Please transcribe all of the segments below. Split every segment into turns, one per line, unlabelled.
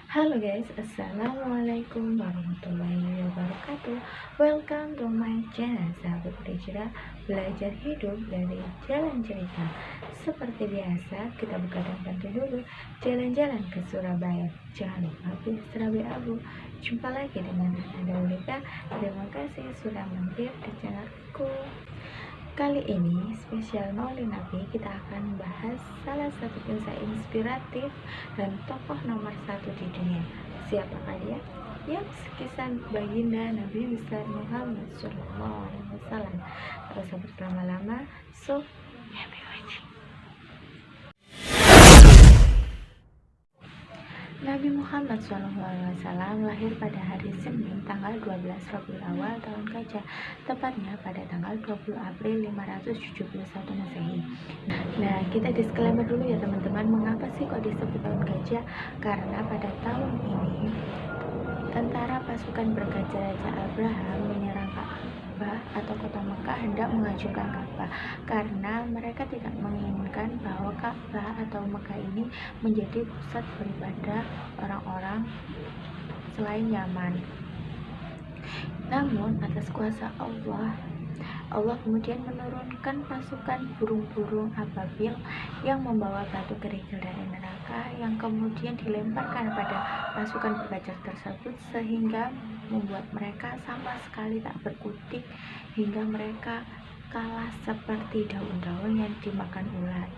Halo guys, assalamualaikum warahmatullahi wabarakatuh. Welcome to my channel, sahabat Hijrah belajar hidup dari jalan cerita. Seperti biasa, kita buka dan bantu dulu jalan-jalan ke Surabaya. Jangan lupa pilih Surabaya Abu. Jumpa lagi dengan Anda Ulika. Terima kasih sudah mampir di channelku. Kali ini spesial Maulid Nabi, kita akan membahas salah satu kisah inspiratif dan tokoh nomor satu di dunia. Siapakah dia? Ya, kisah baginda Nabi besar Muhammad SAW. Tak usah berlama-lama, so happy watching. Nabi Muhammad SAW lahir pada hari Senin tanggal 12 Rabiul Awal tahun Gajah, tepatnya pada tanggal 20 April 571 Masehi. Nah, kita disclaimer dulu ya teman-teman, mengapa sih kok disebut tahun Gajah? Karena pada tahun ini tentara pasukan bergajah Raja Abraham menyerang Ka'bah atau kota Mekah, hendak menghancurkan Ka'bah karena mereka tidak menginginkan bahwa Ka'bah atau Mekah ini menjadi pusat beribadah orang-orang selain Yaman. Namun atas kuasa Allah kemudian menurunkan pasukan burung-burung ababil yang membawa batu kerikil dari neraka yang kemudian dilemparkan pada pasukan bergajah tersebut, sehingga membuat mereka sama sekali tak berkutik hingga mereka kalah seperti daun-daun yang dimakan ulat.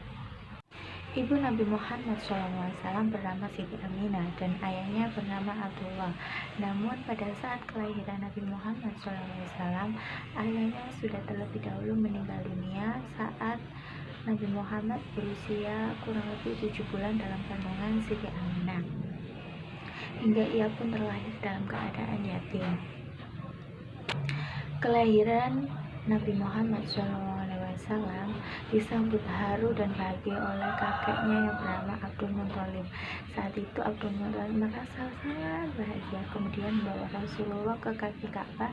Ibu Nabi Muhammad SAW bernama Siti Aminah dan ayahnya bernama Abdullah. Namun pada saat kelahiran Nabi Muhammad SAW, ayahnya sudah terlebih dahulu meninggal dunia saat Nabi Muhammad berusia kurang lebih 7 bulan dalam kandungan Siti Aminah, hingga ia pun terlahir dalam keadaan yatim. Kelahiran Nabi Muhammad SAW disambut haru dan bahagia oleh kakeknya yang bernama Abdul Muthalib. Saat itu Abdul Muthalib merasa sangat bahagia, kemudian membawa Rasulullah ke kaki Ka'bah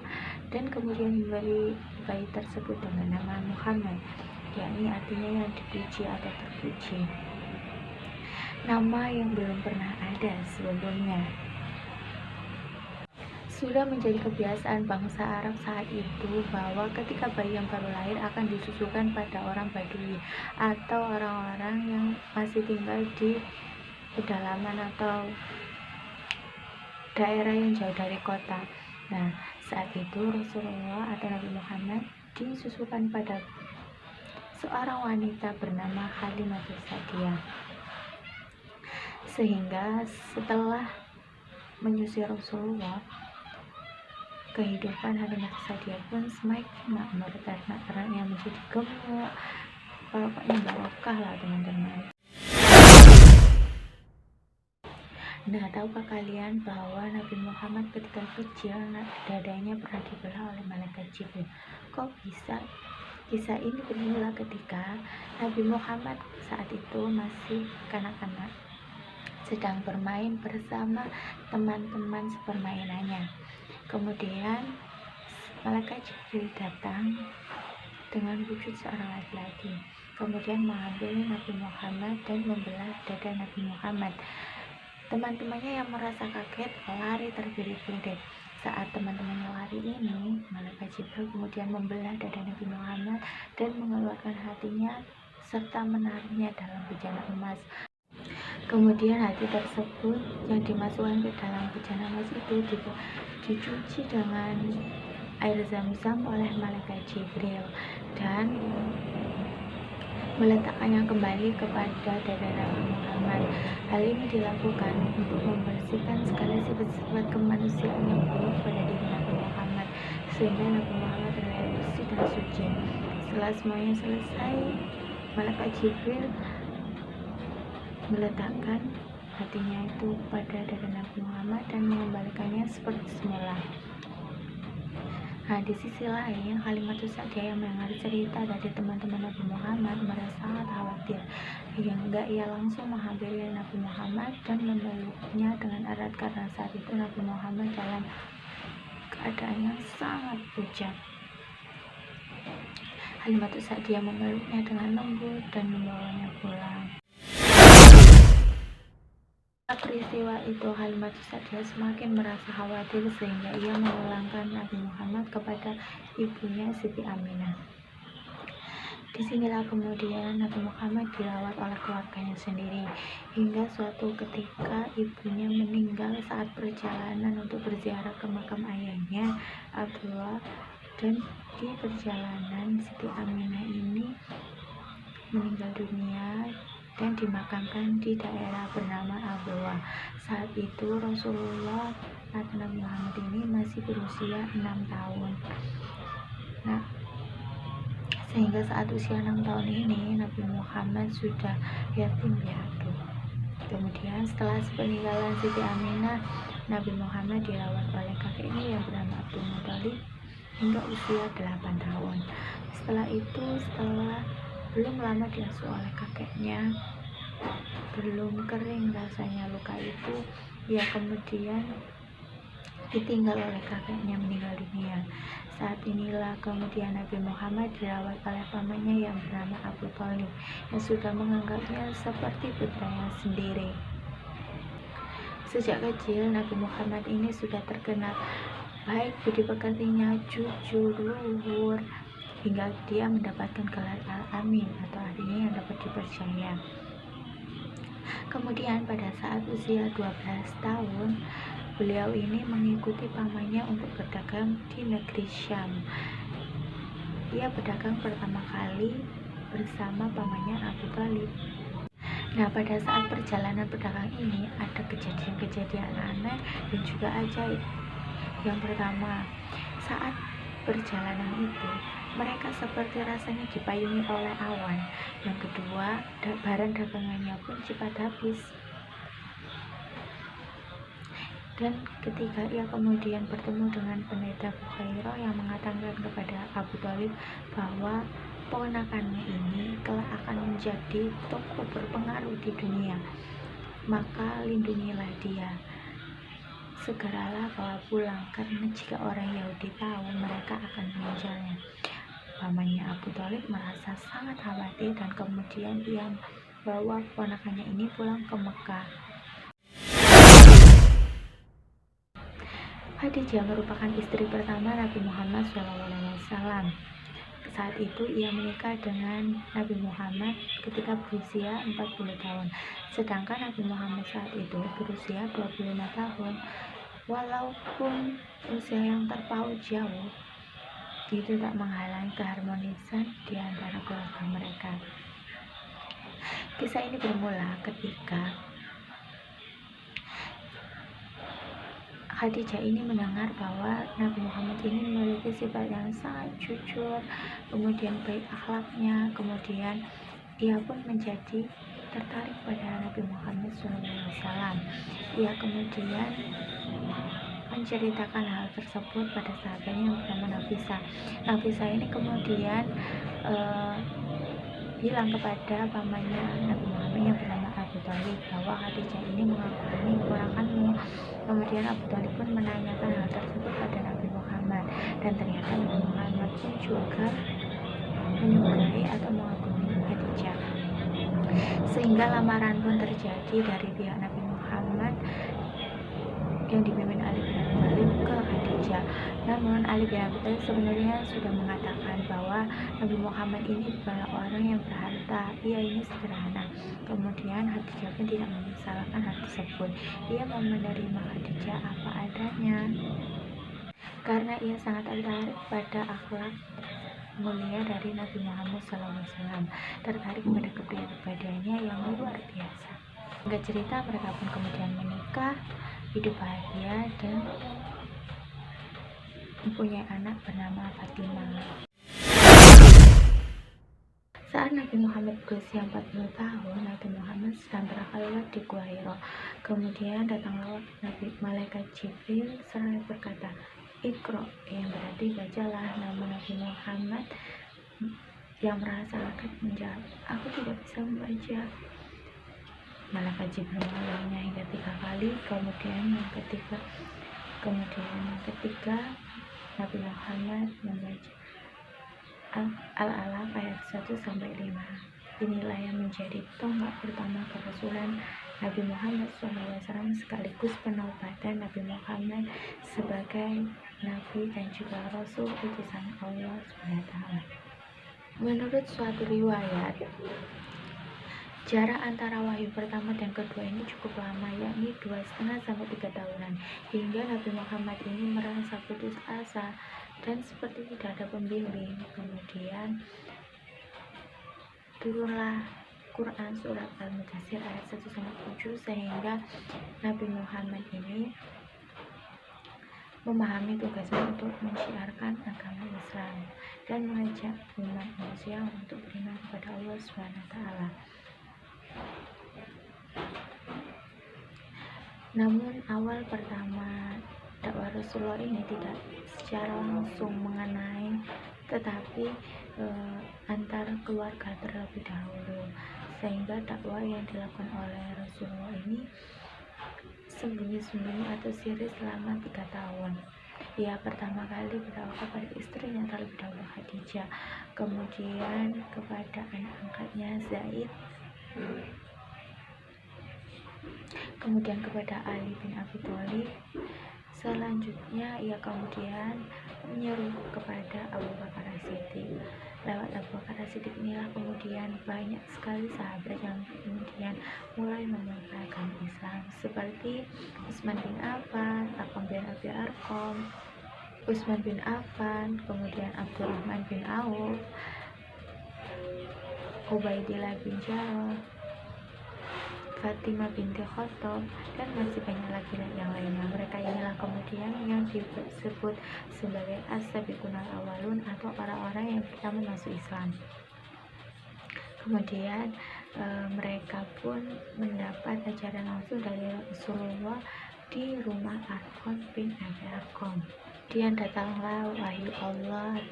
dan kemudian memberi bayi tersebut dengan nama Muhammad, yakni artinya yang dipuji atau terpuji, nama yang belum pernah ada sebelumnya. Sudah menjadi kebiasaan bangsa Arab saat itu bahwa ketika bayi yang baru lahir akan disusukan pada orang Badui atau orang-orang yang masih tinggal di pedalaman atau daerah yang jauh dari kota. Nah, saat itu Rasulullah atau Nabi Muhammad disusukan pada seorang wanita bernama Halimatus Sa'diyah, sehingga setelah menyusui Rasulullah, kehidupan Halimatus Sa'diyah pun semakin makmur, ternak-ternaknya menjadi gemuk, pokoknya barokah lah teman-teman. Nah, tahukah kalian bahwa Nabi Muhammad ketika kecil dadanya pernah dibelah oleh malaikat Jibril? Kok bisa? Kisah ini bermula ketika Nabi Muhammad saat itu masih kanak-kanak, sedang bermain bersama teman-teman sepermainannya. Kemudian malaikat Jibril datang dengan wujud seorang laki-laki, kemudian mengambil Nabi Muhammad dan membelah dada Nabi Muhammad. Teman-temannya yang merasa kaget lari terbirit-birit. Saat teman-temannya lari ini, malaikat Jibril kemudian membelah dada Nabi Muhammad dan mengeluarkan hatinya serta menaruhnya dalam bejana emas. Kemudian hati tersebut yang dimasukkan ke dalam bejana emas itu dicuci dengan air zam-zam oleh malaikat Jibril dan meletakkannya kembali kepada dada Nabi Muhammad. Hal ini dilakukan untuk membersihkan segala sifat-sifat kemanusiaan yang buruk pada diri Nabi Muhammad, sehingga Nabi Muhammad terlihat bersih dan suci. Setelah semuanya selesai, malaikat Jibril meletakkan hatinya itu pada dada Nabi Muhammad dan mengembalikannya seperti semula. Nah, di sisi lain, Halimatus Sa'diyah yang mendengar cerita dari teman-teman Nabi Muhammad merasa sangat khawatir, hingga ia langsung menghampiri Nabi Muhammad dan memeluknya dengan erat karena saat itu Nabi Muhammad dalam keadaan yang sangat pucat. Halimatus Sa'diyah memeluknya dengan lembut dan membawanya pulang. Peristiwa itu Halimah Sa'diyah semakin merasa khawatir sehingga ia memulangkan Nabi Muhammad kepada ibunya Siti Aminah. Disinilah kemudian Nabi Muhammad dirawat oleh keluarganya sendiri hingga suatu ketika ibunya meninggal saat perjalanan untuk berziarah ke makam ayahnya Abdullah, dan di perjalanan Siti Aminah ini meninggal dunia dan dimakamkan di daerah bernama Abdullah. Saat itu Rasulullah atau Nabi Muhammad ini masih berusia 6 tahun. Nah, sehingga saat usia 6 tahun ini Nabi Muhammad sudah yatim piatu. Kemudian setelah peninggalan Siti Aminah, Nabi Muhammad dirawat oleh kakeknya yang bernama Abdul Muthalib hingga usia 8 tahun. Setelah itu, belum lama diasuh oleh kakeknya, belum kering rasanya luka itu, ia kemudian ditinggal oleh kakeknya meninggal dunia. Saat inilah kemudian Nabi Muhammad dirawat oleh pamannya yang bernama Abu Thalib yang sudah menganggapnya seperti putranya sendiri. Sejak kecil Nabi Muhammad ini sudah terkenal baik budi pekertinya, jujur, luhur, hingga dia mendapatkan gelar Al-Amin atau artinya yang dapat dipercaya. Kemudian pada saat usia 12 tahun, beliau ini mengikuti pamannya untuk berdagang di negeri Syam. Ia berdagang pertama kali bersama pamannya Abu Thalib. Nah, pada saat perjalanan berdagang ini ada kejadian-kejadian aneh dan juga ajaib. Yang pertama, saat perjalanan itu mereka seperti rasanya dipayungi oleh awan. Yang kedua, barang dagangannya pun cepat habis. Dan ketika ia kemudian bertemu dengan pendeta Bukhairah yang mengatakan kepada Abu Thalib bahwa ponakannya ini kelak akan menjadi tokoh berpengaruh di dunia, maka lindungilah dia. Segeralah bawa pulang, karena jika orang Yahudi tahu, mereka akan mengejarnya. Pamannya Abu Thalib merasa sangat khawatir dan kemudian ia bawa ponakannya ini pulang ke Mekah. Khadijah merupakan istri pertama Nabi Muhammad SAW. Saat itu ia menikah dengan Nabi Muhammad ketika berusia 40 tahun. Sedangkan Nabi Muhammad saat itu berusia 25 tahun. Walaupun usia yang terpaut jauh, itu tak menghalangi keharmonisan di antara keluarga mereka. Kisah ini bermula ketika Khadijah ini mendengar bahwa Nabi Muhammad ini memiliki sifat yang sangat jujur, kemudian baik akhlaknya, kemudian ia pun menjadi tertarik pada Nabi Muhammad SAW. Ia kemudian menceritakan hal tersebut pada sahabatnya yang bernama Nafisah. Nafisah ini kemudian bilang kepada pamannya Nabi Muhammad yang bernama Abu Thalib bahwa Khadijah ini mengagumi keponakanmu. Kemudian Abu Thalib pun menanyakan hal tersebut pada Nabi Muhammad, dan ternyata Nabi Muhammad pun juga menyukai atau mengagumi Khadijah, sehingga lamaran pun terjadi dari pihak Nabi Muhammad yang dipimpin Ali bin Abi Thalib ke Khadijah. Namun Ali bin Abi Thalib sebenarnya sudah mengatakan bahwa Nabi Muhammad ini bukanlah orang yang berharta, ia ini sederhana. Kemudian Khadijah pun tidak menyesalkan hal tersebut. Ia mau menerima Khadijah apa adanya karena ia sangat tertarik pada akhlak mulia dari Nabi Muhammad SAW, tertarik pada kepribadiannya yang luar biasa. Hingga cerita mereka pun kemudian menikah, hidup bahagia dan mempunyai anak bernama Fatimah. Saat Nabi Muhammad berusia 40 tahun, Nabi Muhammad sedang berkhalwat di Gua Hira. Kemudian datanglah malaikat Jibril seraya berkata, "Iqra," yang berarti bacalah. Namun Nabi Muhammad yang merasa kaget menjawab, "Aku tidak bisa membaca." Malaikat Jibril mengulangnya hingga 3 kali. Kemudian yang ketiga Nabi Muhammad membaca Al-Alaq ayat 1-5. Inilah yang menjadi tonggak pertama kerasulan Nabi Muhammad SAW sekaligus penobatan Nabi Muhammad sebagai Nabi dan juga Rasul utusan Allah SWT. Menurut suatu riwayat, jarak antara wahyu pertama dan kedua ini cukup lama, yakni 2,5 sampai 3 tahunan, hingga Nabi Muhammad ini merasa putus asa dan seperti tidak ada pembimbing. Kemudian turunlah Quran surat Al-Mudaththir ayat 1-7 sehingga Nabi Muhammad ini memahami tugasnya untuk menyiarkan agama Islam dan mengajak umat manusia untuk beriman kepada Allah SWT. Namun awal pertama dakwah Rasulullah ini tidak secara langsung mengenai, tetapi antar keluarga terlebih dahulu, sehingga dakwah yang dilakukan oleh Rasulullah ini sembunyi-sembunyi atau siri selama 3 tahun. Ia pertama kali berdakwah kepada istrinya terlebih dahulu Khadijah, kemudian kepada anak angkatnya Zaid, kemudian kepada Ali bin Abi Thalib. Selanjutnya ia kemudian menyeru kepada Abu Bakar As-Siddiq. Lewat Abu Bakar As-Siddiq inilah kemudian banyak sekali sahabat yang kemudian mulai memeluk agama Islam, seperti Utsman bin Affan, Arqam bin Abi Arqam, Utsman bin Affan, kemudian Abdurrahman bin Auf, Ubaidillah bin Jarrah, Fatimah binti Khattab, dan masih banyak lagi yang lainnya. Mereka inilah kemudian yang disebut sebagai as-sabiqunal awalun atau orang-orang yang pertama masuk Islam. Kemudian mereka pun mendapat ajaran langsung dari Rasulullah di rumah Arqam bin Abi Arqam. Kemudian datanglah wahyu Allah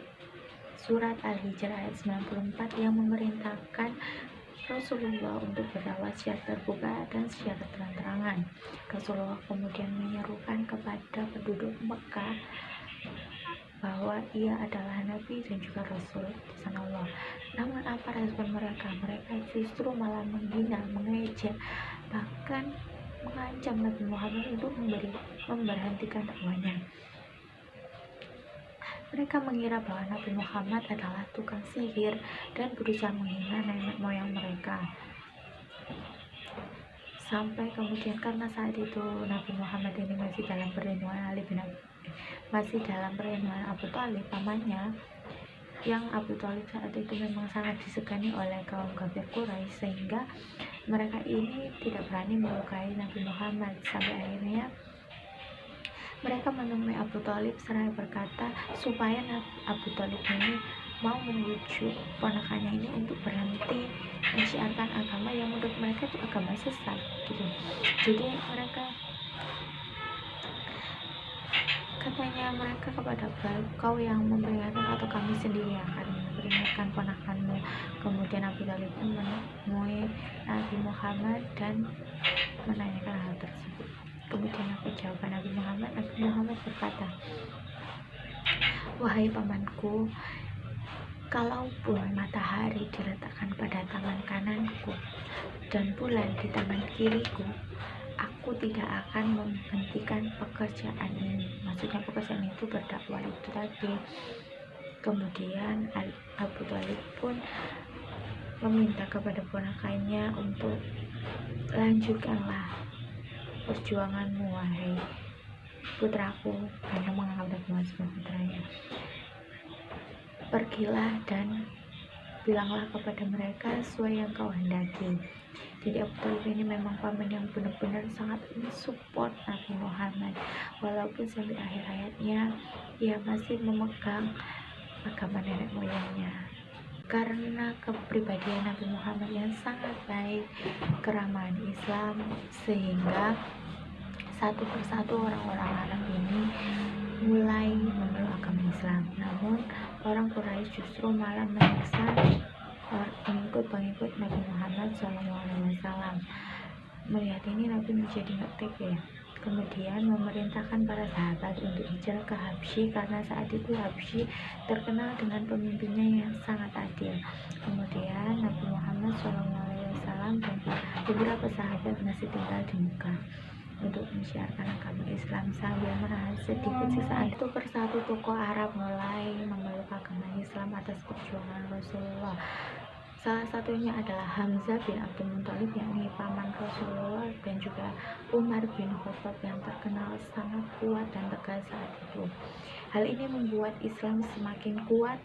surat Al-Hijr ayat 94 yang memerintahkan Rasulullah untuk berdakwah secara terbuka dan secara terang-terangan. Rasulullah kemudian menyerukan kepada penduduk Mekah bahwa ia adalah Nabi dan juga Rasul utusan Allah. Namun apa respon mereka? Mereka justru malah menghina, mengejek, bahkan mengancam Nabi Muhammad untuk memberhentikan dakwahnya. Mereka mengira bahwa Nabi Muhammad adalah tukang sihir dan berusaha menghina nenek moyang mereka. Sampai kemudian karena saat itu Nabi Muhammad ini masih dalam perlindungan Abu Thalib, pamannya, yang Abu Thalib saat itu memang sangat disegani oleh kaum kafir Quraisy, sehingga mereka ini tidak berani melukai Nabi Muhammad. Sampai akhirnya mereka menemui Abu Thalib seraya berkata supaya Abu Thalib ini mau membujuk ponakannya ini untuk berhenti mensiarkan agama yang menurut mereka itu agama sesat gitu. Jadi mereka kepada kau yang memperingatkan atau kami sendiri yang akan memperingatkan ponakanmu. Kemudian Abu Thalib pun menemui Nabi Muhammad dan menanyakan hal tersebut. Kemudian apa jawaban Nabi Muhammad? Nabi Muhammad berkata, wahai pamanku, kalaupun matahari diletakkan pada tangan kananku dan bulan di tangan kiriku, aku tidak akan menghentikan pekerjaan ini. Maksudnya pekerjaan itu berdakwah itu tadi. Kemudian Abu Thalib pun meminta kepada ponakannya untuk lanjutkanlah perjuanganmu wahai putraku, karena menganggap Nabi Muhammad sebagai putranya. Pergilah dan bilanglah kepada mereka sesuai yang kau hendaki. Jadi Abu Thalib ini memang paman yang benar-benar sangat mensupport Nabi Muhammad, walaupun sampai akhir hayatnya ia masih memegang agama nenek moyangnya. Karena kepribadian Nabi Muhammad yang sangat baik, keramahan Islam, sehingga satu persatu orang-orang Arab ini mulai memeluk agama Islam. Namun orang Quraisy justru malah menyiksa pengikut Nabi Muhammad SAW. Melihat ini Nabi menjadi nggak tega, kemudian memerintahkan para sahabat untuk hijrah ke Habsyi, karena saat itu Habsyi terkenal dengan pemimpinnya yang sangat adil. Kemudian Nabi Muhammad SAW SAW dan beberapa sahabat masih tinggal di Mekah untuk menyiarkan agama Islam sambil menahan sedikit sisaan. Itu persatu tokoh Arab mulai memeluk agama Islam atas perjuangan Rasulullah. Salah satunya adalah Hamzah bin Abdul Muthalib, yakni paman Rasulullah, dan juga Umar bin Khattab yang terkenal sangat kuat dan tegas saat itu. Hal ini membuat Islam semakin kuat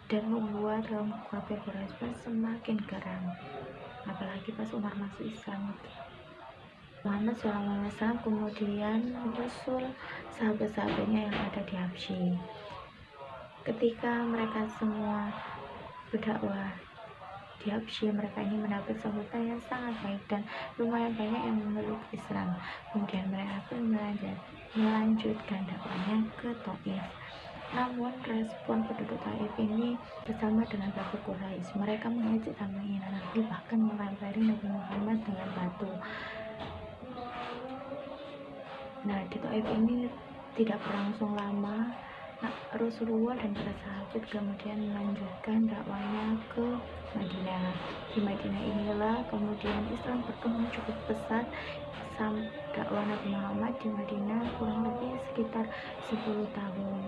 dan membuat kaum kafir Quraisy pun semakin geram. Apalagi pas Umar masuk Islam itu. Muhammad SAW kemudian menyusul sahabat-sahabatnya yang ada di Habsyi. Ketika mereka semua berdakwah di Habsyi, mereka ini mendapat sambutan yang sangat baik dan lumayan banyak yang memeluk Islam. Kemudian mereka pun melanjutkan dakwahnya ke Taif. Namun respon penduduk Taif ini bersama dengan kafir Quraisy. Mereka mengejek tambahin Nabi, bahkan melempari Nabi Muhammad dengan batu. Nah, di Taif ini tidak berlangsung lama. Rasulullah dan para sahabat kemudian melanjutkan dakwahnya ke Madinah. Di Madinah inilah kemudian Islam berkembang cukup pesat. Dakwah Nabi Muhammad di Madinah kurang lebih sekitar 10 tahun.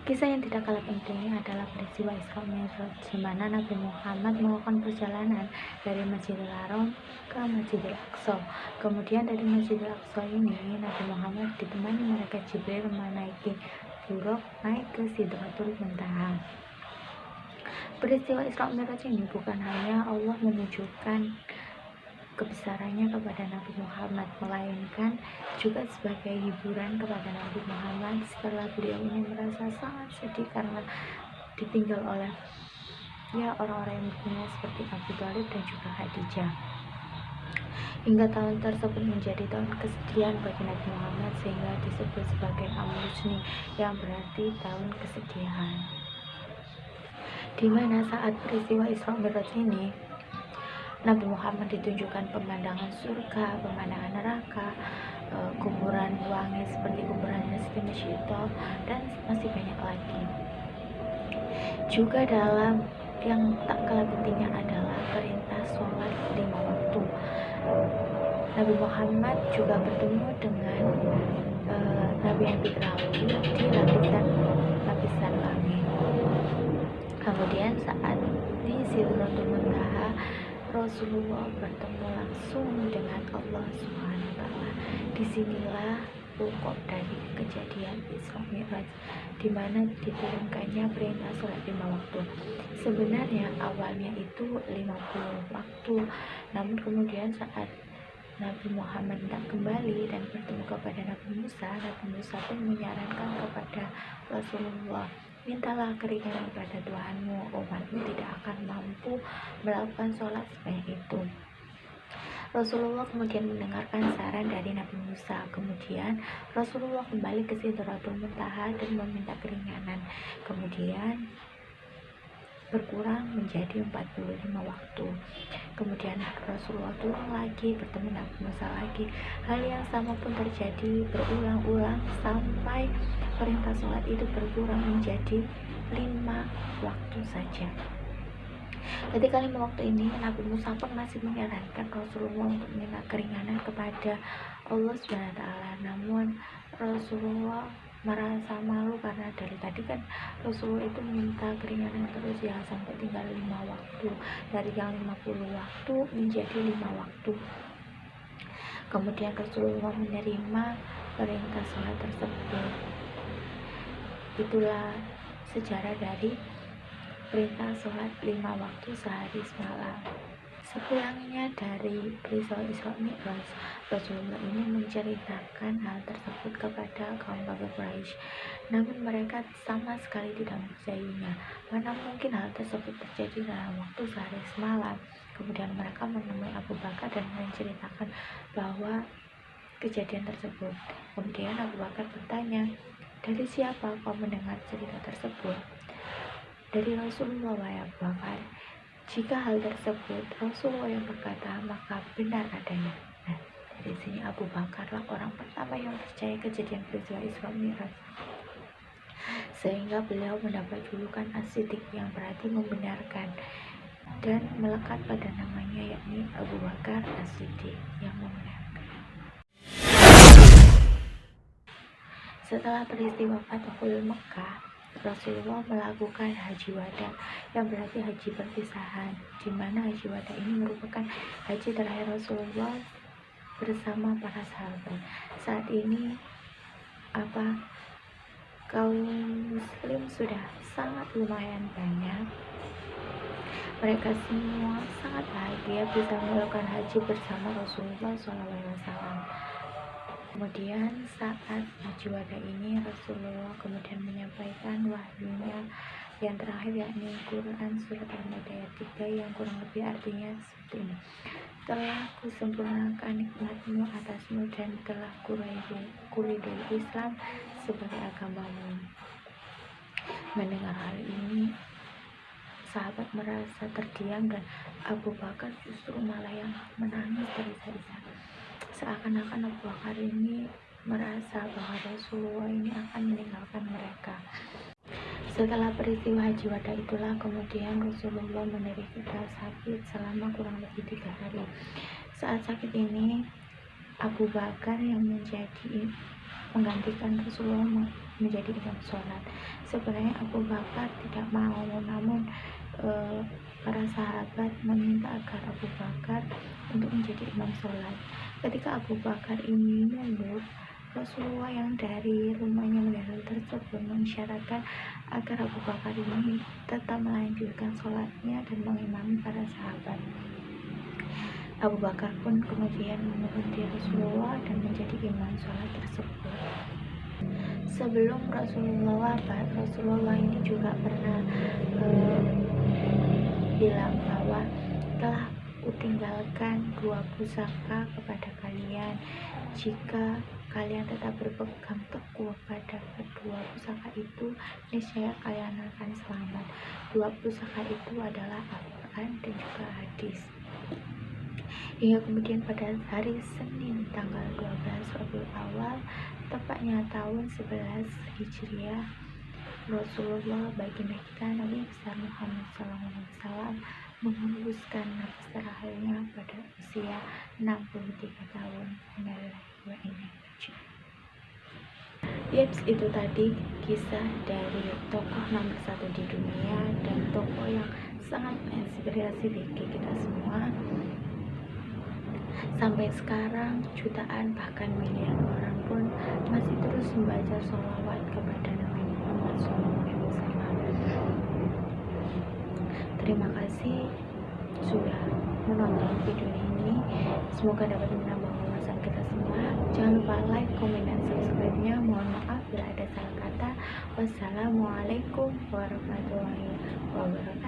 Kisah yang tidak kalah penting adalah peristiwa Isra Mi'raj, di mana Nabi Muhammad melakukan perjalanan dari Masjidil Haram ke Masjidil Aqsa. Kemudian dari Masjidil Aqsa ini Nabi Muhammad ditemani malaikat Jibril menaiki Buraq naik ke Sidratul Muntaha. Peristiwa Isra Mi'raj ini bukan hanya Allah menunjukkan kebesarannya kepada Nabi Muhammad, melainkan juga sebagai hiburan kepada Nabi Muhammad setelah beliau ini merasa sangat sedih karena ditinggal oleh orang-orang yang berpunya seperti Abu Thalib dan juga Khadijah. Hingga tahun tersebut menjadi tahun kesedihan bagi Nabi Muhammad, sehingga disebut sebagai Am-Huzni, yang berarti tahun kesedihan. Di mana saat peristiwa Isra Mi'raj ini Nabi Muhammad ditunjukkan pemandangan surga, pemandangan neraka, kuburan wangi seperti kuburan Siti Masyidah, dan masih banyak lagi. Juga dalam yang tak kalah pentingnya adalah perintah sholat 5 waktu. Nabi Muhammad juga bertemu dengan Nabi-Nabi terdahulu di lapisan langit. Kemudian saat di Sidratul Muntaha, Rasulullah bertemu langsung dengan Allah Subhanahu wa Ta'ala. Disinilah pokok dari kejadian Isra Mi'raj, di mana diturunkannya perintah sholat 5 waktu. Sebenarnya awalnya itu 50 waktu, namun kemudian saat Nabi Muhammad tidak kembali dan bertemu kepada Nabi Musa pun menyarankan kepada Rasulullah, mintalah keringanan pada Tuhanmu, umatmu tidak akan mampu melakukan sholat sebanyak itu. Rasulullah kemudian mendengarkan saran dari Nabi Musa. Kemudian Rasulullah kembali ke Sidratul Muntaha dan meminta keringanan. Kemudian berkurang menjadi 45 waktu. Kemudian Rasulullah turun lagi, bertemu Nabi Musa lagi. Hal yang sama pun terjadi berulang-ulang sampai perintah sholat itu berkurang menjadi 5 waktu saja. Ketika 5 waktu ini, Nabi Musa pun masih menyarankan Rasulullah untuk meminta keringanan kepada Allah SWT. Namun Rasulullah merasa malu karena dari tadi kan Rasulullah itu minta keringanan terus ya, sampai tinggal 5 waktu, dari yang 50 waktu menjadi 5 waktu. Kemudian Rasulullah menerima perintah sholat tersebut. Itulah sejarah dari perintah sholat 5 waktu sehari semalam. Sepulangnya dari peristiwa Isra Mi'raj, Rasulullah ini menceritakan hal tersebut kepada kaum kafir Quraisy. Namun mereka sama sekali tidak mempercayainya. Mana mungkin hal tersebut terjadi dalam waktu sehari semalam. Kemudian mereka menemui Abu Bakar dan menceritakan bahwa kejadian tersebut. Kemudian Abu Bakar bertanya, dari siapa kau mendengar cerita tersebut? Dari Rasulullah, wahai Abu Bakar. Jika hal tersebut Rasulullah yang berkata, maka benar adanya. Nah, dari sini Abu Bakar lah orang pertama yang percaya kejadian peristiwa Isra Mi'raj. sehingga beliau mendapat julukan As-Siddiq yang berarti membenarkan, dan melekat pada namanya yakni Abu Bakar As-Siddiq yang membenarkan. Setelah peristiwa Fathul Mekah, Rasulullah melakukan haji wada yang berarti haji perpisahan, di mana haji wada ini merupakan haji terakhir Rasulullah bersama para sahabat. Saat ini kaum muslim sudah sangat lumayan banyak. Mereka semua sangat bahagia bisa melakukan haji bersama Rasulullah SAW. Kemudian saat haji wada ini Rasulullah kemudian menyampaikan wahyunya yang terakhir yakni Quran surat Al-Maidah ayat 3 yang kurang lebih artinya seperti ini. Telah kusempurnakan nikmatmu atasmu dan telah kuridhoi Islam sebagai agamamu. Mendengar hal ini, sahabat merasa terdiam dan Abu Bakar justru malah yang menangis terisak-isak. Seakan-akan Abu Bakar ini merasa bahwa Rasulullah ini akan meninggalkan mereka. Setelah peristiwa haji wada itulah kemudian Rasulullah menderita sakit selama kurang lebih 3 hari. Saat sakit ini Abu Bakar yang menggantikan Rasulullah menjadi imam sholat. Sebenarnya Abu Bakar tidak mau, namun para sahabat meminta agar Abu Bakar untuk menjadi imam sholat. Ketika Abu Bakar ini mundur, Rasulullah yang dari rumahnya mendarat tersebut mensyaratkan agar Abu Bakar ini tetap melanjutkan sholatnya dan mengimami para sahabat. Abu Bakar pun kemudian mengikuti Rasulullah dan menjadi imam sholat tersebut. Sebelum Rasulullah wafat, Rasulullah ini juga pernah bilang bahwa telah kutinggalkan 2 pusaka kepada kalian. Jika kalian tetap berpegang teguh pada kedua pusaka itu, niscaya kalian akan selamat. 2 pusaka itu adalah Al-Quran dan juga hadis. Hingga kemudian pada hari Senin tanggal 12 Rabiul Awal, tepatnya tahun 11 Hijriah, Rasulullah baginda kita Nabi besar Muhammad SAW menghembuskan nafas terakhirnya pada usia 63 tahun. Yaps, itu tadi kisah dari tokoh nomor 1 di dunia dan tokoh yang sangat menginspirasi bagi kita semua. Sampai sekarang jutaan bahkan miliaran orang pun masih terus membaca sholawat kepada Nabi Muhammad SAW. Terima kasih sudah menonton video ini. Semoga dapat menambah wawasan kita semua. Jangan lupa like, komen, dan subscribe-nya. Mohon maaf bila ada salah kata. Wassalamualaikum warahmatullahi wabarakatuh.